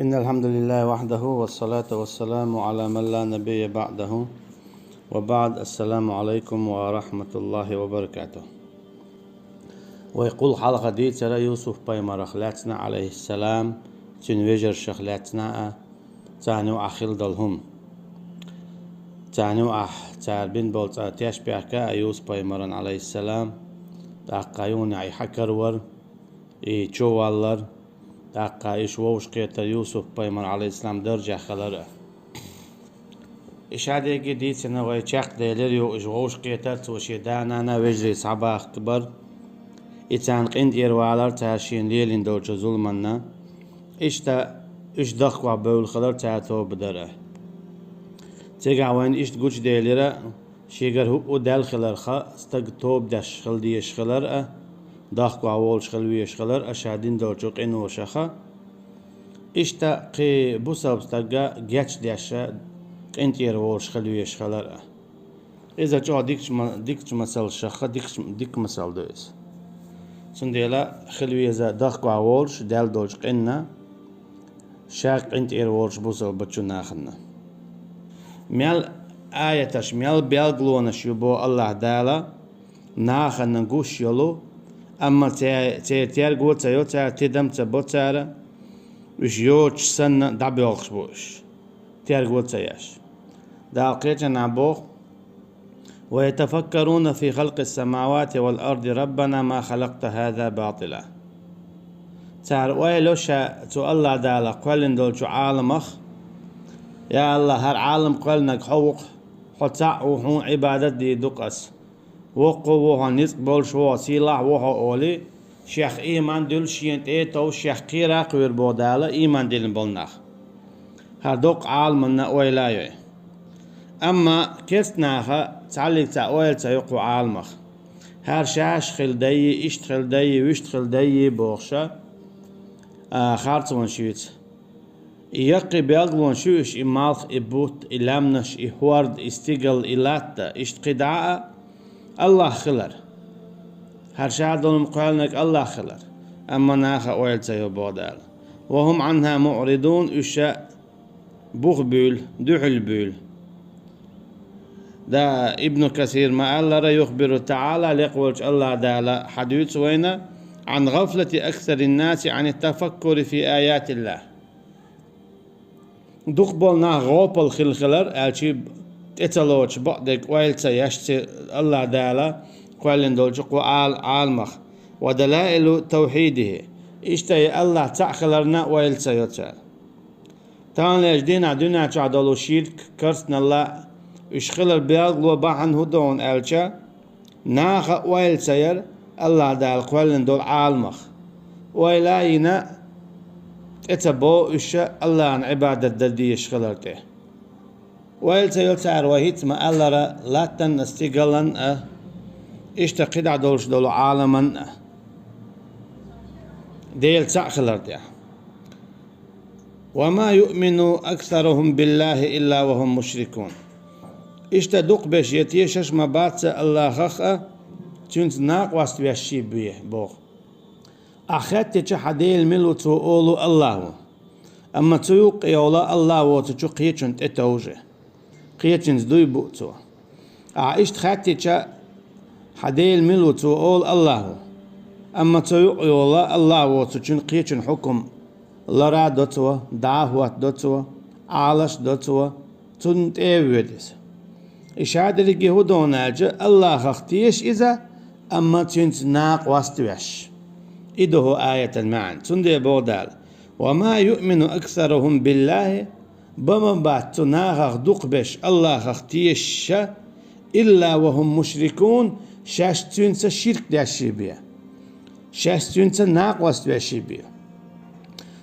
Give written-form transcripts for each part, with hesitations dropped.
إن الحمد لله وحده والصلاة والسلام على من لا نبي بعده وبعد. السلام عليكم ورحمة الله وبركاته. ويقول حلقة دي ترى يوسف بيمر خلاتنا عليه السلام تنوجر شخلاتنا تانو أخيل دلهم تانو تاربين بولت تياش بيحكا يوسف بيمرن عليه السلام تاقايون اي حكرور اي تشوالر تاقا ايش ووش قيتا يوسف بيمر عليه السلام درجة خلره إيش هذا جديد سنة ويشاق ديلريو إيش ووش قيتا توشي دانا نا وجري صباح كبر إتان قند إروالر تاشين ليلين دوجة ظلمنا إيش دخوا بول خلر تاتو بدره تيجا وين إيش تقولش ديلرا شيجر هو دال خلر خا استق توب دش خل ديش خلر دخوا وول شخلويش خلر أشادين دوجة قين وشخا إيش تا قي بوسا بستقى جاتش داشة قند إروال شخلويش خلر إذا جا ديكش مسال شخا ديك مسال دويس سنديلا خلويزا دخوا وولش دال دوجة قيننا شاق قند إروالش بوسا بتشو ناخنا ميال آياتش ميال بيالغلونش يبو الله دالا ناخن نقوش يلو أما تيار قوتا يوتا تدم تبوتارا وش يوتش سنة دابي أخش بوش تيار قوتا ياش دا قيتنا نابوخ ويتفكرون في خلق السماوات والأرض ربنا ما خلقت هذا باطلا تار ويلوشا تو الله دالا قولن دولشو عالمخ يا الله هر عالم قلنك حوق حتى وحون عبادة دي دقس وقو وحون نسقبول شو سيلاح وحو أولي شيخ إيمان دل شينت إيتو شيخ قيرا قوير بودالا إيمان دل بولناخ هر دوق عالمنا ويلايوي أما كستناخا تعليق تأويل تيقو عالمخ هر شاش خلدي إشت خلدي وشت خلدي بوخشا خارطون شويت يقي بيغلون شوش إمالخ إبوت إلامنش إهوارد استيقل إلاتا إشتقداء الله خلر هرشادون مقالنك الله خلر أما ناخا ويلتا يبودال وهم عنها معرضون إشاء بغبول دحلبول دا ابن كثير ما الله يخبر تعالى لقولش الله دالا حديث وين عن غفلة أكثر الناس عن التفكر في آيات الله دقبلنا غوبل خلخلر ألشي تتلوش بعدك ويلتا يشتي الله دالا قولن دولجق عالمخ ودلائل توحيده اشتي الله تعخلرنا ويلتا يتال تان لجدين دنيا تعدلو شيرك كرسنا الله اشخلر بيغلو باحن هدون ألشا ناخ ويلتا ير الله دال قولن دول عالمخ ويلاينا اتبو إشا الله عن عبادة ددي يشغلرته ويلتا يلتعر وهيت ما ألرا لاتن استيقلن اشتقد عدولش دولو عالما ديل تعخلرته وما يؤمن أكثرهم بالله إلا وهم مشركون اشتدق بش يتيشش ما باتس الله خخأ تنت ناق واست بيشي بيه بوخ أخذت حديل ملو تقولوا الله أما تيوق يولا الله وتشو قيتشن تتوجه قيتشن دوي بوتو عشت خدت حديل ملو تقول الله أما تيوق يولا الله وتشو قيتشن حكم لرا دوتو دعوة دوتو عالش دوتو تنت ايوديس إشادة لجهودون الله خختيش إذا أما تنت ناق واستوش إده آية المعنى تندي بودال وما يؤمن أكثرهم بالله بما بعد تناغ دقبش الله خختيش إلا وهم مشركون شاش تنسى شرك داشي بيه شاش تنسى ناقوست داشي بيه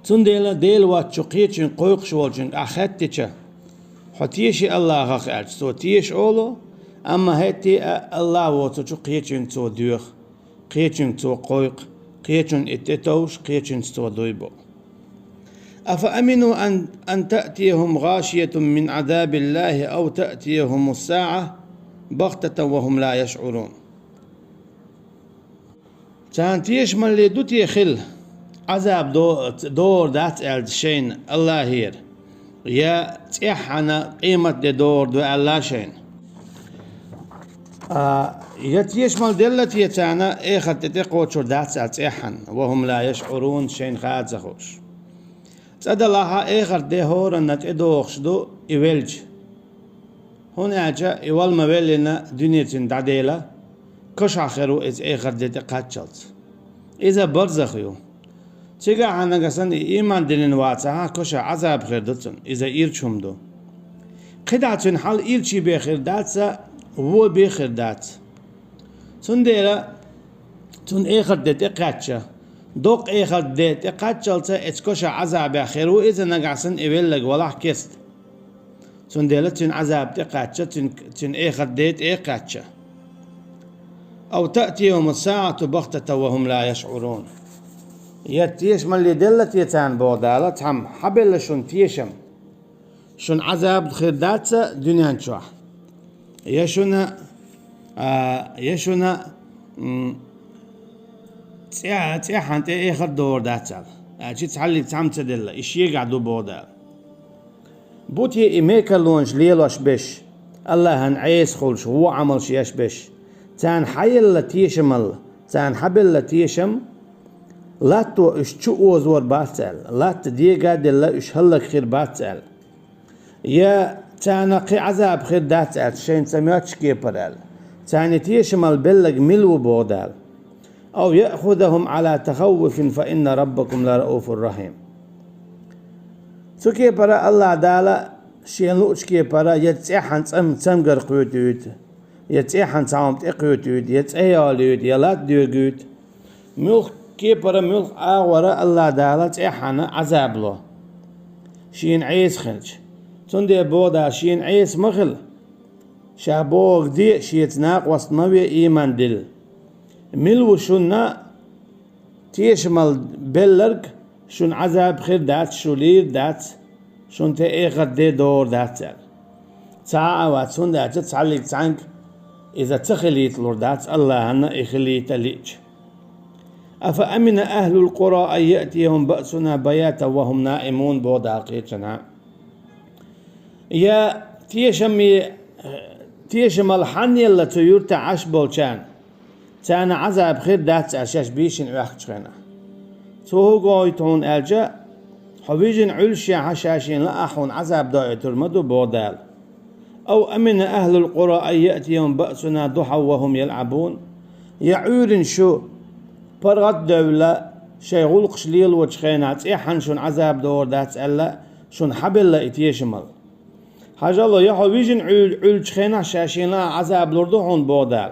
تندي لا ديل واتشقيتشن قويقش والجن أخدتش حتيشي الله خخالش تو تيش أولو أما هتي الله واتشقيتشن تو ديوخ قيتشن تو قويق قيتشن اتتوش قيتشن ستودويبو أفأمنوا أن تأتيهم غاشية من عذاب الله أو تأتيهم الساعة بغتة وهم لا يشعرون تانتيش من اللي دوتي خل عذاب دور دات الشين الله هير يا تيحنا قيمة دور دو الله شين يتيشمل دلت يتانا ايخت تتقوى شردات تيحن وهم لا يشعرون شين خاد زخوش تد الله ايخر دهور انت ادوخش دو يولج هنا جاء يوال مبلنا دنيا دعديلا كش آخرو إز آخر ديت قاتشلت إذا برزخيو تيجا عنا قصن إيمان دلين واتها كش عذاب خير دتن إذا إيرشهم دو قدعتن حال إيرشي بخير داتسا هو بخير دات تون ديلا تون آخر ديت قاتشا دوق آخر ديت قاتشلتا إز كش عذاب خيرو إذا نقصن إبلغ ولا كست تون ديلا تون عذاب تقاتشا تون آخر ديت قاتشا أو تأتيهم الساعة بغتة وهم لا يشعرون يتيش من اللي دلت يتان بودالت هم حبل شن تيشم شن عذاب خير داتسا دنيا نشوح يشنا يشنا تيحن تيخر دور داتسا أجي تحلي تعم تدل إيش يقعدوا بودال بوتي إيميكا لونج ليلوش بش الله هنعيس خلش هو عمل شيش بش تان حيل لتيشمل تان حبل لتيشم لا تو اشتو زور باتل لا تديقا دل اش هلك خير باتل يا تان قي عذاب خير داتل شين سميوتش كيبرل تان تيشمل بلغ ملو بودال او يأخذهم على تخوف فإن ربكم لرؤوف رحيم سو كيبرا الله دالا شين لوش كيبرا يتسيحن تسمقر قوتيوت يتسيحن تعمت اقوتيوت يتسياليوت يلات ديوغوت ملخ كيبرا ملخ آورا الله دالا تسيحن عذاب له شين عيس خلج تندي بودا شين عيس مخل شابوغ دي شيتناق وصنوي ايمان دل ملو شنا تيشمل بلرق شون عذاب خير دات شولير دات شون تأخذ دي دور دات ساعة واتسون دات تعلق تعنك إذا تخليت لوردات الله هنا إخليت ليج أفأمن أهل القرى أن يأتيهم بأسنا بياتا وهم نائمون بودا قيتنا يا تيشم الحني اللي تيورتا عشبو كان عذاب خير دات أشاش بيشن وحكشنا توهو قويتون ألجا حبيجن علشي حشاشين لأحون عذاب دائتر مدو بودال أو أمن أهل القرى أن يأتيهم بأسنا ضحى وهم يلعبون يعورن شو برغت دولة شي غلق شليل وشخينات إيحن شون عذاب دور دات ألا شون حبل لا إتيشمل حاجة الله يحو بيجن عل شخينا شاشين لا عذاب لردوحون بودال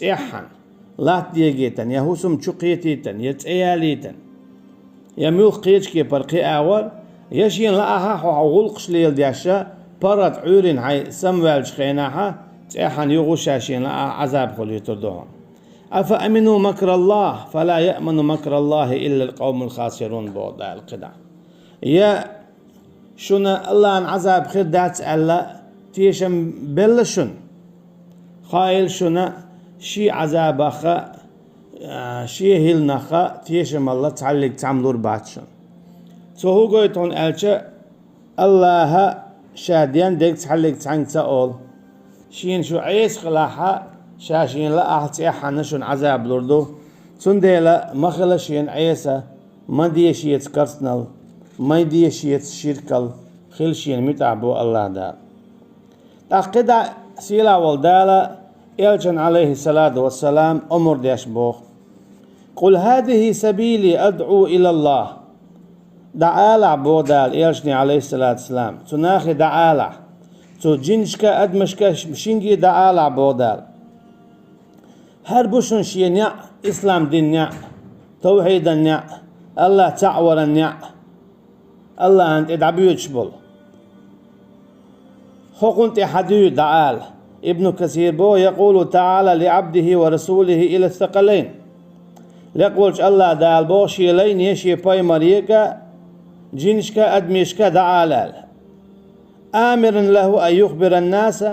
إيحن لا تيجيتن يهوسم شقيتيتن يتأياليتن يميل قيتشكي برقي أول يشين لا أحو غلق شليل دياشا برات عورين هاي سموال شخيناها تيحن يغو شاشين لا عذاب خل يتردوهم أفأمنوا مكر الله فلا يأمن مكر الله إلا القوم الخاسرون بوضع القدع يا شنا الله عن عذاب خير دات ألا تيشم بلشن خايل شنا شي عذاب أخا شي هلنخا تيشم الله تعلق تعملور باتشن سوهو قويتون ألشا الله شاديان ديك تعلق تعلق تقول شين شو عيس خلاحا شاشين لا أحتيحا نشون عذاب لردو تنديلا مخلا شين عيسى ما دي شيت كرسنل ما دي شيت شركل خل شين متعبو الله دار تقدع سيلا والدالا إلجن عليه الصلاة والسلام أمر ديش بوخ قل هذه سبيلي أدعو إلى الله دعالع بودال إلجني عليه الصلاة والسلام تناخي دعالع تو جنشكا أدمشكا شنجي دعالع بودال هر بوشن شينيا إسلام دينيا توحيد النيا الله تعور النيا الله أنت إدعبيو تشبل حقنت حديو دعال ابن كثير بو يقول تعالى لعبده ورسوله إلى الثقلين لقولش الله دعال بو شيلين يشي باي مريكا جنشكا أدمشكا دعالال آمر له أن يخبر الناس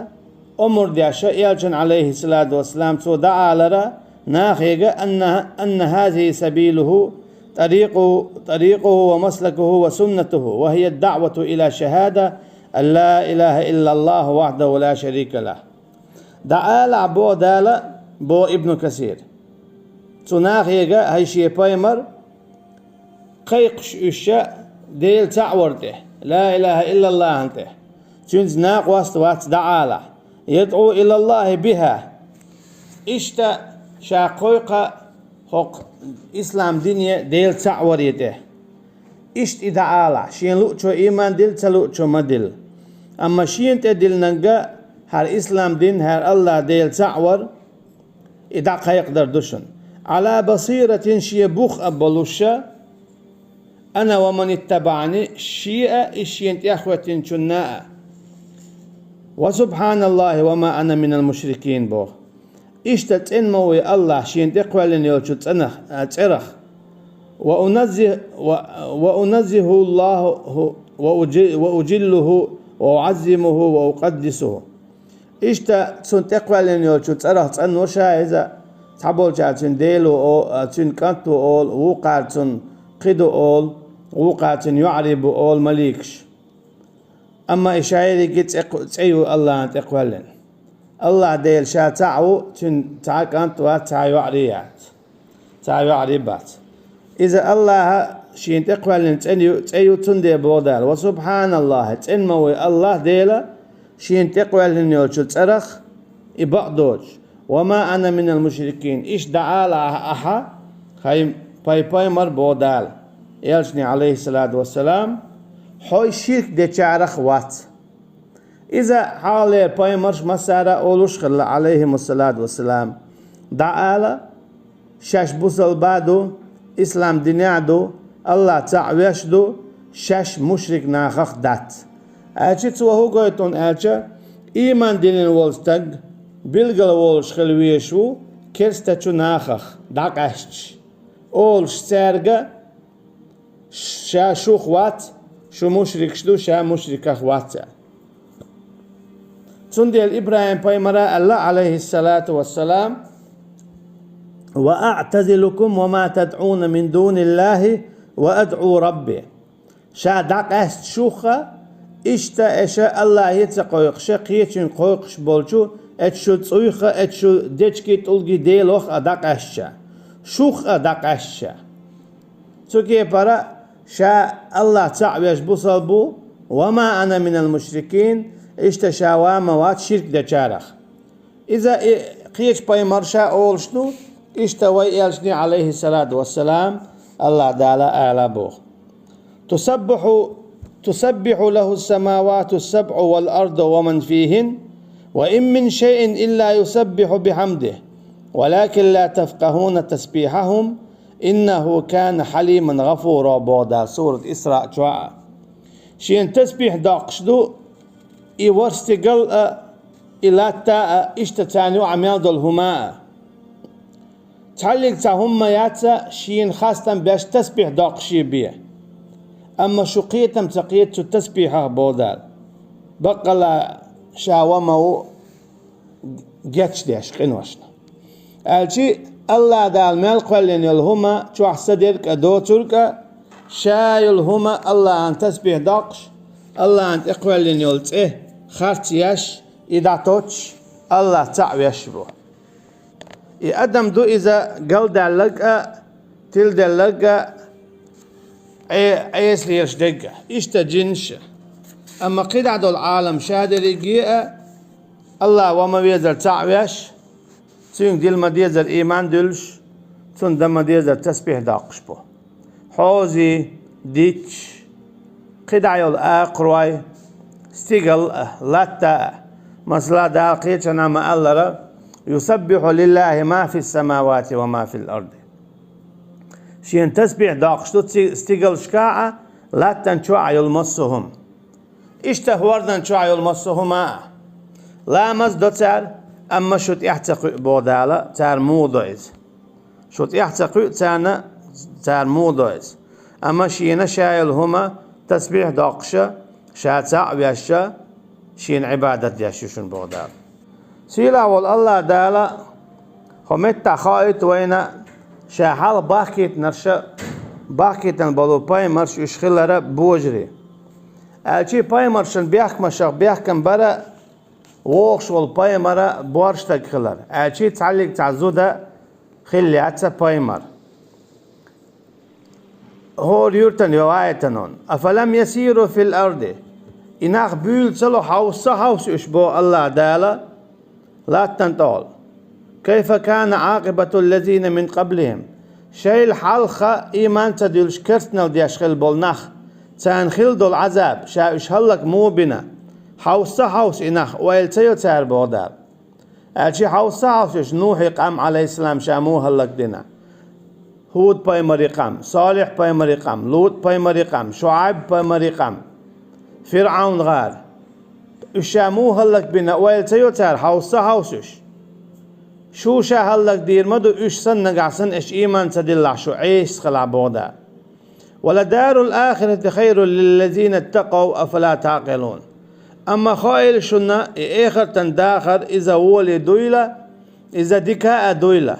أمر دياشا إلجن عليه الصلاة والسلام تو دعا لرا ناخيقا أن هذه سبيله طريقه ومسلكه وسنته، وهي الدعوة إلى شهادة أن لا إله إلا الله وحده لا شريك له. دعال بو دال بو ابن كثير تناخ يجا هاي شيء بايمر قيقش إشاء ديل تعورته لا إله إلا الله أنته تنز ناق وات دعالة يدعو إلى الله بها إشتا شاقويقة حق إسلام دنيا ديل تعورته إشت دعالة شين لؤشو إيمان ديل تلؤشو مدل أما شين تدل ننجا هر إسلام دين هر الله ديل تعور إدع يقدر دشن على بصيرة شي بوخ أبلوشة أنا ومن اتبعني شيئة إشينت أخوة شناء وسبحان الله وما أنا من المشركين بوخ إشتت إن موي الله شينت أقوى لن يلشت أتعرخ وأنزه الله وأجله وأعزمه وأقدسه إشتا تسون تقوى لن يلشت أرخ تسأن وشا إذا تحبول تسون ديلو أو تسون كانتو أول وقع تسون قدو أول وقع تسون يعرب أول مليكش أما إشاعري قد تعيو الله تقوى لن الله ديل شا تعو تسون تعاكانتو تعيعريات تعيعربات إذا الله شين تقوى لن تعيو تندي بودال وسبحان الله تنموي الله ديلا شين تقوى لن يلشت أرخ إبقدوج وما أنا من المشركين إيش دعال أحا خايم باي مر بودال يلشني عليه الصلاة والسلام حوي شرك دي تعرخ وات إذا حالي باي مرش مسارة أولوش خلا عليهم الصلاة والسلام دعال شاش بوصل بعدو إسلام دنيادو الله تعويشدو شاش مشرك ناخخ دات أجي توهو قويتون أجي إيمان دينين والستق بلغل والش خلويشو كرستچو ناخخ داق أشتش أولش سارغا شا شو خوات شو مشرك شدو شا مشرك أخوات تندي إبراهيم بايمرا الله عليه الصلاة والسلام وأعتزلكم وما تدعون من دون الله وأدعو ربي شا داق أشت شوخة إشتا إشا الله يتقويق شقيتشن قويقش بولشو اتشو تصويخة اتشو ديشكي تلقي ديلوخ أداق أشا شوخ أداق أشا سوكي برا شا الله تعويش بصلبو وما أنا من المشركين إشتا شاواما وات شرك دا شارخ إذا قيش باي مرشا أولشنو إشتا ويالشني عليه الصلاة والسلام الله دالا أعلى بوخ تسبح له السماوات السبع والأرض ومن فيهن وإن من شيء إلا يسبح بحمده ولكن لا تفقهون تسبيحهم إنه كان حليما غفورا بودا سورة إسراء شواء شين تسبيح داقشدو إورستقل إلاتا إشتتانيو عميال دولهما تعلق تهم ياتسا شين خاصة باش تسبيح داقشي بيه أما شقيتم تقيت تسبيحه بودال بقلا شاومو جاتش ديش قنوشنا الشي الله دال مال قلن يلهما شو حسدرك أدو ترك شايلهما الله أن تسبيح داقش الله أن تقولن يلت خارتياش إذا توش الله تعويش بو أدم دو إذا قل دلق تل دلق عيس ليش دقة إشتا جنش أما قدع دو العالم شادر يجيء الله وما بيزر تعويش تون ديل ما ديزر إيمان دلش تون دم ديزر تسبيح داقش بو حوزي ديتش قدع يول أقروي استيقل لاتا مثلا داقيتش أنا ما الله يسبح لله ما في السماوات وما في الأرض شين تسبيح داقشتو استيقل شكاعة لاتا نشوع يلمسهم اشتهوردن نشوع يلمسهما لا مزدو تار أما شوت يحتقي بودالا تار موضوئز شوت يحتقي تار موضوئز أما شين شايلهما تسبيح داقشة شاتع وياشا شين عبادة ياشوشن بودال سيلا والله دالا خمت خائط وين شاحال باكيت نرشا bakiten bolu paymar işgillere bojri. Elçi paymarşın biyakmaşak biyakkan bara ووخش والبايمرة بورشتك خلر أشي تعلق تعزودا خلي عتسا بايمر هو يورتن يوايتنون أفلم يسيروا في الأرض إناخ بيل سلو حوص إشبو الله دالا لا تنتول كيف كان عاقبة الذين من قبلهم شيل حلقة إيمان تدل شكرتنا وديشخل بولناخ تنخل دول عذاب شا إشهلك مو بنا حوص إناخ ويلتيو تار بودار أشي حوص نوح قام عليه السلام شاموه هلك دينا هود باي مريقام صالح باي مريقام لوط باي مريقام شعيب باي مريقام فرعون غار شاموه هلك بنا ويلتيو تار حوص شو شا هلك دير مدو سن نقعسن إش إيمان تدلع شو عيش خلع بودار ولدار الآخرة خير للذين اتقوا أفلا تعقلون أما خايل شنا آخر تنداخر إذا ولي دويلة إذا دكاء دويلة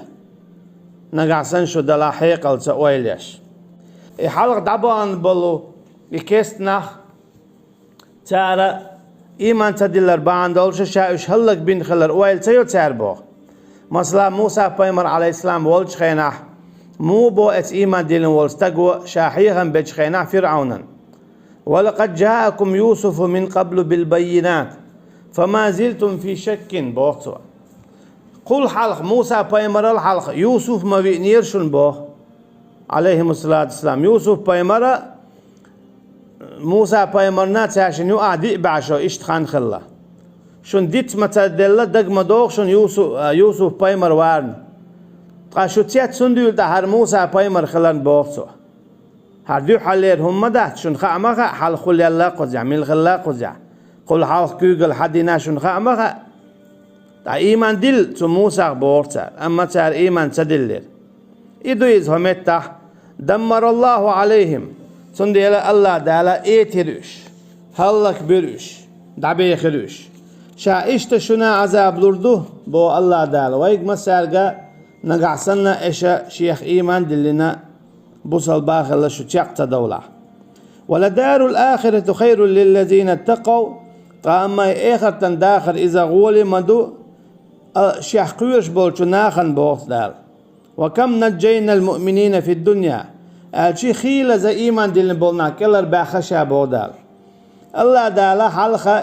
نقعسن شو دلا حيقل سويليش حلق دبان بلو يكستنا تارا إيمان تدلر بعن دولش شايش هلك بين خلر ويل تيو تاربو مثلا موسى بايمر عليه السلام ولش خيناح مو بو ات إيمان دلن ولش تقوى شاحيها بيج خيناح فرعونا ولقد جاءكم يوسف من قبل بالبينات فما زلتم في شك بوقتها قل حلق موسى بايمر الحلق يوسف ما بينيرشن بو عليهم الصلاة والسلام يوسف بايمر موسى بايمرنا تاشن يو أعدي بعشو اشتخان خلا شون ديت متدلة دق مدوغ شون يوسف بايمر وارن قاشو تيات سندول تهر موسى بايمر خلان بوقتها هردو حلير هم مدات شون خامخا حل خل يلا قزع من خلا قزع قل حال كوجل حدينا شون خامخا تا إيمان دل تو موسى بورتر أما تار إيمان تدلر إدو إز همتا دمر الله عليهم سنديل الله دالا إيترش هلك برش دعبي خرش شا إشت شنا عذاب لردو بو الله دالا ويق مسارقا نقعسنا إشا شيخ إيمان دلنا بوصل باخر شو تشقت دولة ولدار الآخرة خير للذين اتقوا فأما آخر تنداخر إذا غولي مدو شيخ قويش بولشو ناخن بوخ دار وكم نجينا المؤمنين في الدنيا الشي خيلة زي إيمان دلن بولنا كلر باخشا بودار الله دالا حلقة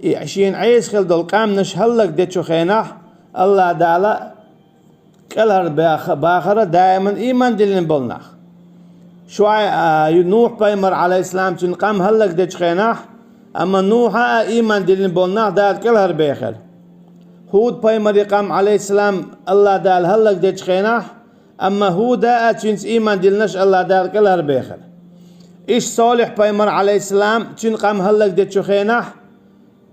20 عيس خل دول قام نشهلك ديتشو خيناح الله دالا كلر باخرة دائما إيمان دلن بولناخ شوي نوح بايمر عليه السلام تنقام هلك ديش خيناح أما نوح إيمان دلن بولناخ دال كلر باخر هود بايمر يقام عليه السلام الله دال هلك ديش خيناح أما هود تنس إيمان دلنش الله دال كلر باخر إيش صالح بايمر عليه السلام تنقام هلك ديش خيناح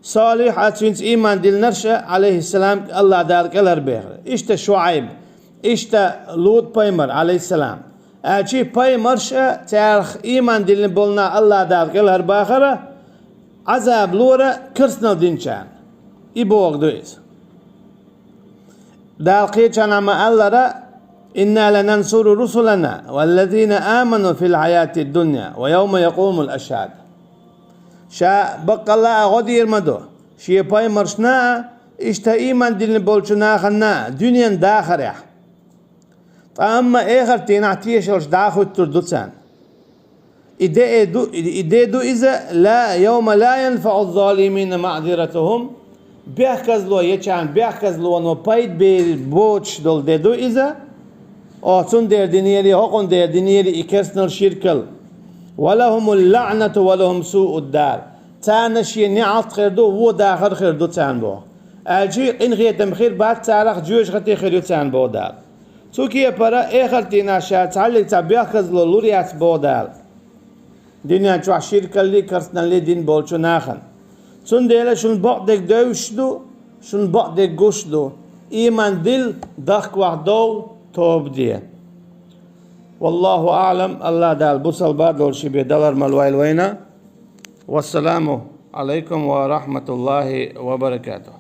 صالح تنس إيمان دلنش عليه السلام الله دال كلر باخر إيش شعيب إيش لوط بايمر عليه السلام أشي بايمرش تارخ إيمان دلن بولنا الله دال كلر باخرة عذاب لورا كرسنا دينشان إبوغ دويس دال قيتشان عما الله را إنا لننصر رسلنا والذين آمنوا في الحياة الدنيا ويوم يقوم الأشهاد شا بقى الله غدير مدو شي بايمرشنا إشتا إيمان دلن بولشنا خنا دنيا داخر يح أما آخر تنعتيش لش داخل تردوتان إدو إذا لا يوم لا ينفع الظالمين معذرتهم بيحكزلو يچان بيحكزلو انو بايد بير بوچ دول ديدو إذا أعطون دير دينيري حقون دير دينيري إكسنر شركل ولهم اللعنة ولهم سوء الدار تانشي نعط خيردو و داخل خيردو تان بو أجي إن غيتم خير بعد تارخ جوش غتي خيردو تان بو دار توكي برا آخر تناشا تعلق تبيحكز لوريات بودال دنيا جوا شركة لي كرسنا لي دين بولشو ناخن سون ديلا شون بعدك دوشدو شون بعدك گوشدو إيمان دل دخ وحدو توب دي والله أعلم الله دال بوصل بعد ورشي بدلر ملويل وينا والسلام عليكم ورحمة الله وبركاته.